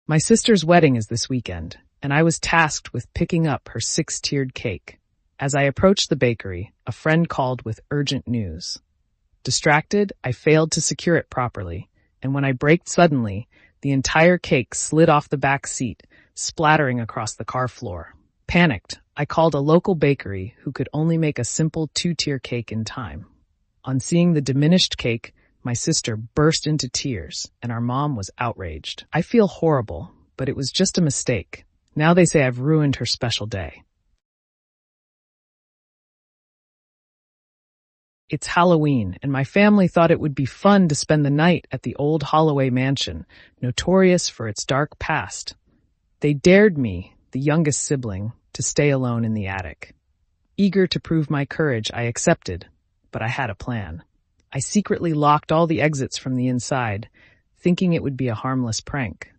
My sister's wedding is this weekend, and I was tasked with picking up her 6-tiered cake. As I approached the bakery, a friend called with urgent news. Distracted, I failed to secure it properly, and when I braked suddenly, the entire cake slid off the back seat, splattering across the car floor. Panicked, I called a local bakery who could only make a simple 2-tier cake in time. On seeing the diminished cake, my sister burst into tears, and our mom was outraged. I feel horrible, but it was just a mistake. Now they say I've ruined her special day. It's Halloween, and my family thought it would be fun to spend the night at the old Holloway mansion, notorious for its dark past. They dared me, the youngest sibling, to stay alone in the attic. Eager to prove my courage, I accepted, but I had a plan. I secretly locked all the exits from the inside, thinking it would be a harmless prank.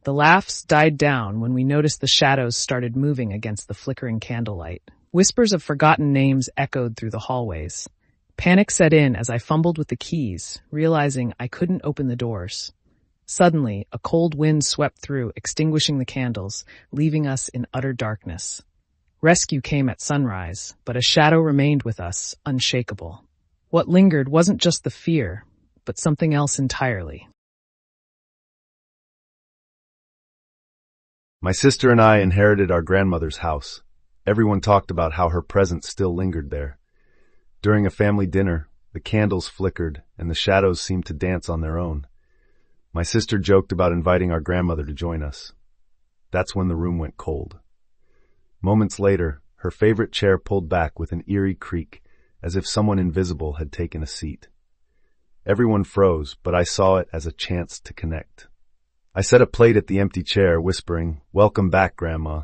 The laughs died down when we noticed the shadows started moving against the flickering candlelight. Whispers of forgotten names echoed through the hallways. Panic set in as I fumbled with the keys, realizing I couldn't open the doors. Suddenly, a cold wind swept through, extinguishing the candles, leaving us in utter darkness. Rescue came at sunrise, but a shadow remained with us, unshakable. What lingered wasn't just the fear, but something else entirely. My sister and I inherited our grandmother's house. Everyone talked about how her presence still lingered there. During a family dinner, the candles flickered and the shadows seemed to dance on their own. My sister joked about inviting our grandmother to join us. That's when the room went cold. Moments later, her favorite chair pulled back with an eerie creak, as if someone invisible had taken a seat. Everyone froze, but I saw it as a chance to connect. I set a plate at the empty chair, whispering, "Welcome back, Grandma."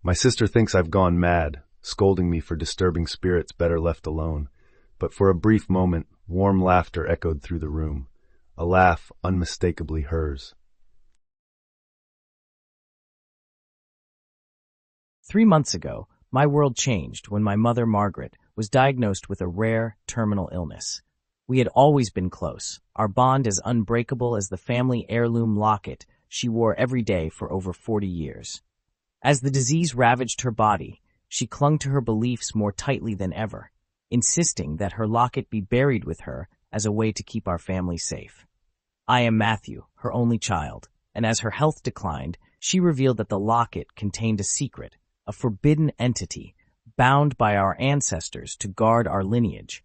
My sister thinks I've gone mad, scolding me for disturbing spirits better left alone. But for a brief moment, warm laughter echoed through the room, a laugh unmistakably hers. 3 months ago, my world changed when my mother, Margaret, was diagnosed with a rare, terminal illness. We had always been close, our bond as unbreakable as the family heirloom locket she wore every day for over 40 years. As the disease ravaged her body, she clung to her beliefs more tightly than ever, insisting that her locket be buried with her as a way to keep our family safe. I am Matthew, her only child, and as her health declined, she revealed that the locket contained a secret, a forbidden entity, bound by our ancestors to guard our lineage.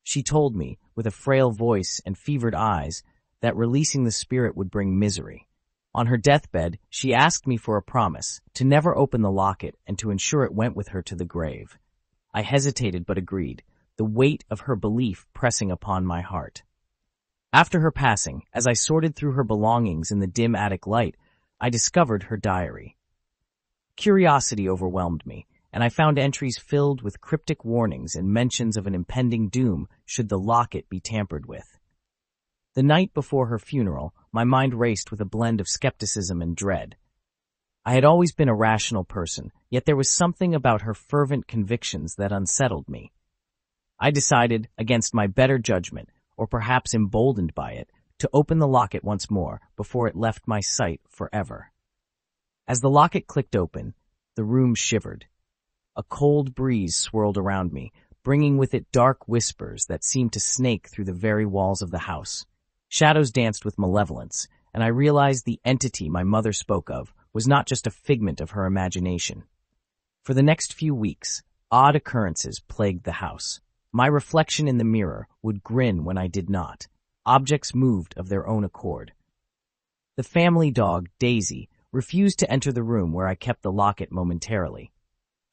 She told me, with a frail voice and fevered eyes, that releasing the spirit would bring misery. On her deathbed, she asked me for a promise, to never open the locket and to ensure it went with her to the grave. I hesitated but agreed, the weight of her belief pressing upon my heart. After her passing, as I sorted through her belongings in the dim attic light, I discovered her diary. Curiosity overwhelmed me, and I found entries filled with cryptic warnings and mentions of an impending doom should the locket be tampered with. The night before her funeral, my mind raced with a blend of skepticism and dread. I had always been a rational person, yet there was something about her fervent convictions that unsettled me. I decided, against my better judgment, or perhaps emboldened by it, to open the locket once more before it left my sight forever. As the locket clicked open, the room shivered. A cold breeze swirled around me, bringing with it dark whispers that seemed to snake through the very walls of the house. Shadows danced with malevolence, and I realized the entity my mother spoke of was not just a figment of her imagination. For the next few weeks, odd occurrences plagued the house. My reflection in the mirror would grin when I did not. Objects moved of their own accord. The family dog, Daisy, refused to enter the room where I kept the locket momentarily.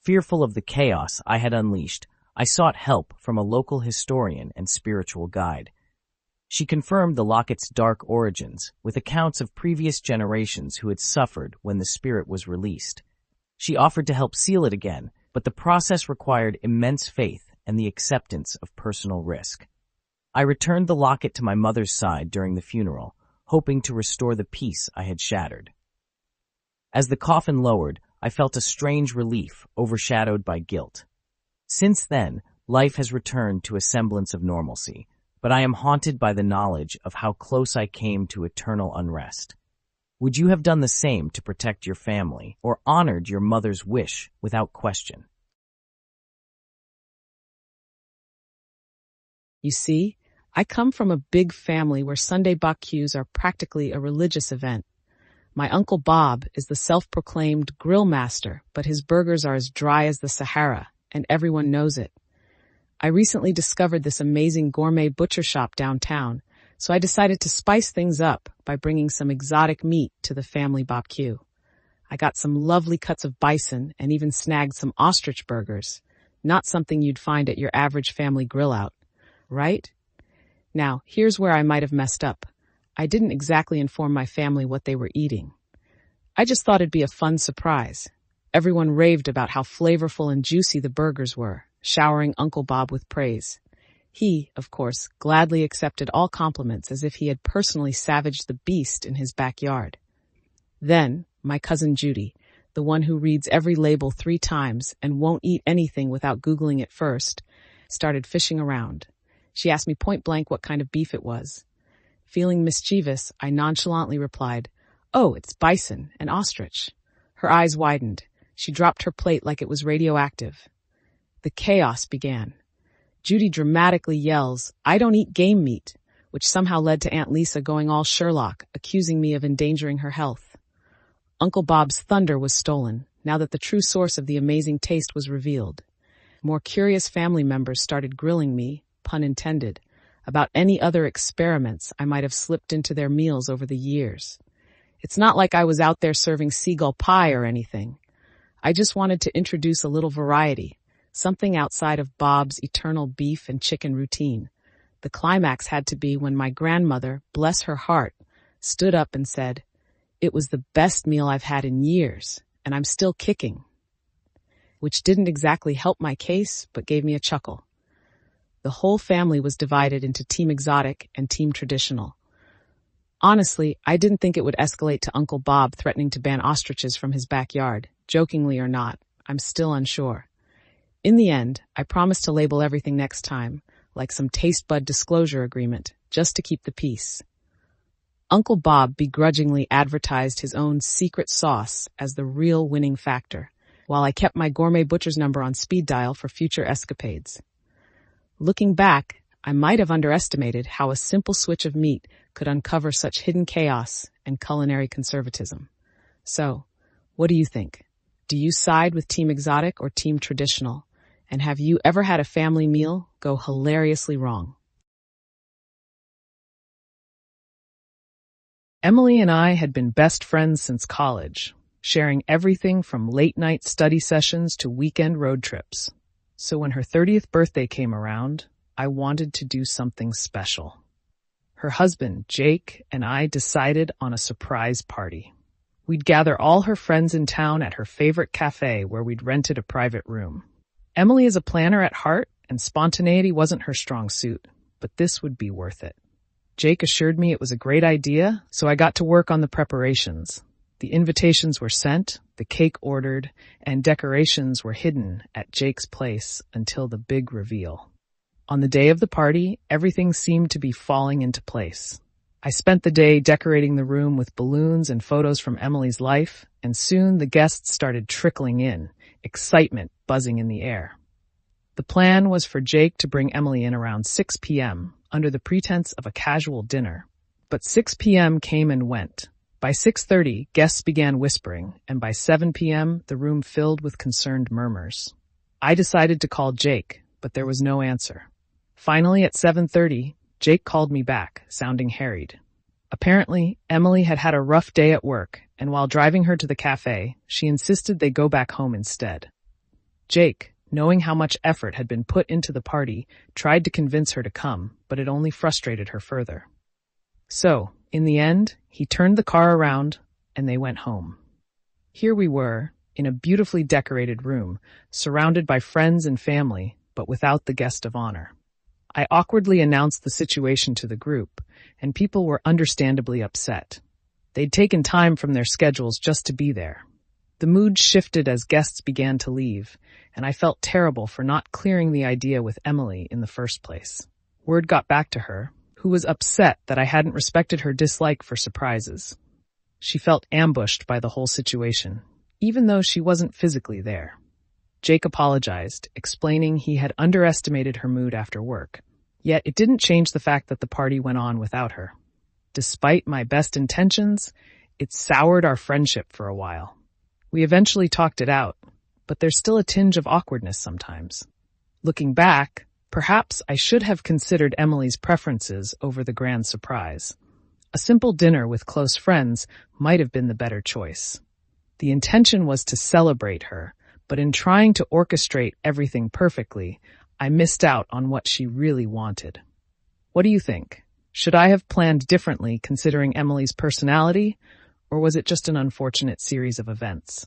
Fearful of the chaos I had unleashed, I sought help from a local historian and spiritual guide. She confirmed the locket's dark origins with accounts of previous generations who had suffered when the spirit was released. She offered to help seal it again, but the process required immense faith and the acceptance of personal risk. I returned the locket to my mother's side during the funeral, hoping to restore the peace I had shattered. As the coffin lowered, I felt a strange relief overshadowed by guilt. Since then, life has returned to a semblance of normalcy, but I am haunted by the knowledge of how close I came to eternal unrest. Would you have done the same to protect your family or honored your mother's wish without question? You see, I come from a big family where Sunday barbecues are practically a religious event. My Uncle Bob is the self-proclaimed grill master, but his burgers are as dry as the Sahara, and everyone knows it. I recently discovered this amazing gourmet butcher shop downtown, so I decided to spice things up by bringing some exotic meat to the family barbecue. I got some lovely cuts of bison and even snagged some ostrich burgers, not something you'd find at your average family grill out, right? Now, here's where I might have messed up. I didn't exactly inform my family what they were eating. I just thought it'd be a fun surprise. Everyone raved about how flavorful and juicy the burgers were, showering Uncle Bob with praise. He, of course, gladly accepted all compliments as if he had personally savaged the beast in his backyard. Then, my cousin Judy, the one who reads every label 3 times and won't eat anything without Googling it first, started fishing around. She asked me point blank what kind of beef it was. Feeling mischievous, I nonchalantly replied, "Oh, it's bison and ostrich." Her eyes widened. She dropped her plate like it was radioactive. The chaos began. Judy dramatically yells, "I don't eat game meat," which somehow led to Aunt Lisa going all Sherlock, accusing me of endangering her health. Uncle Bob's thunder was stolen, now that the true source of the amazing taste was revealed. More curious family members started grilling me, pun intended, about any other experiments I might have slipped into their meals over the years. It's not like I was out there serving seagull pie or anything. I just wanted to introduce a little variety, something outside of Bob's eternal beef and chicken routine. The climax had to be when my grandmother, bless her heart, stood up and said, "It was the best meal I've had in years, and I'm still kicking," which didn't exactly help my case, but gave me a chuckle. The whole family was divided into Team Exotic and Team Traditional. Honestly, I didn't think it would escalate to Uncle Bob threatening to ban ostriches from his backyard. Jokingly or not, I'm still unsure. In the end, I promised to label everything next time, like some taste bud disclosure agreement, just to keep the peace. Uncle Bob begrudgingly advertised his own secret sauce as the real winning factor, while I kept my gourmet butcher's number on speed dial for future escapades. Looking back, I might have underestimated how a simple switch of meat could uncover such hidden chaos and culinary conservatism. So, what do you think? Do you side with Team Exotic or Team Traditional? And have you ever had a family meal go hilariously wrong? Emily and I had been best friends since college, sharing everything from late-night study sessions to weekend road trips. So when her 30th birthday came around, I wanted to do something special. Her husband, Jake, and I decided on a surprise party. We'd gather all her friends in town at her favorite cafe where we'd rented a private room. Emily is a planner at heart, and spontaneity wasn't her strong suit, but this would be worth it. Jake assured me it was a great idea, so I got to work on the preparations. The invitations were sent, the cake ordered, and decorations were hidden at Jake's place until the big reveal. On the day of the party, everything seemed to be falling into place. I spent the day decorating the room with balloons and photos from Emily's life, and soon the guests started trickling in, excitement buzzing in the air. The plan was for Jake to bring Emily in around 6 p.m., under the pretense of a casual dinner. But 6 p.m. came and went. By 6:30, guests began whispering, and by 7 p.m., the room filled with concerned murmurs. I decided to call Jake, but there was no answer. Finally, at 7:30, Jake called me back, sounding harried. Apparently, Emily had had a rough day at work, and while driving her to the cafe, she insisted they go back home instead. Jake, knowing how much effort had been put into the party, tried to convince her to come, but it only frustrated her further. So, in the end, he turned the car around, and they went home. Here we were, in a beautifully decorated room, surrounded by friends and family, but without the guest of honor. I awkwardly announced the situation to the group, and people were understandably upset. They'd taken time from their schedules just to be there. The mood shifted as guests began to leave, and I felt terrible for not clearing the idea with Emily in the first place. Word got back to her, who was upset that I hadn't respected her dislike for surprises. She felt ambushed by the whole situation, even though she wasn't physically there. Jake apologized, explaining he had underestimated her mood after work. Yet it didn't change the fact that the party went on without her. Despite my best intentions, it soured our friendship for a while. We eventually talked it out, but there's still a tinge of awkwardness sometimes. Looking back, perhaps I should have considered Emily's preferences over the grand surprise. A simple dinner with close friends might have been the better choice. The intention was to celebrate her, but in trying to orchestrate everything perfectly, I missed out on what she really wanted. What do you think? Should I have planned differently considering Emily's personality, or was it just an unfortunate series of events?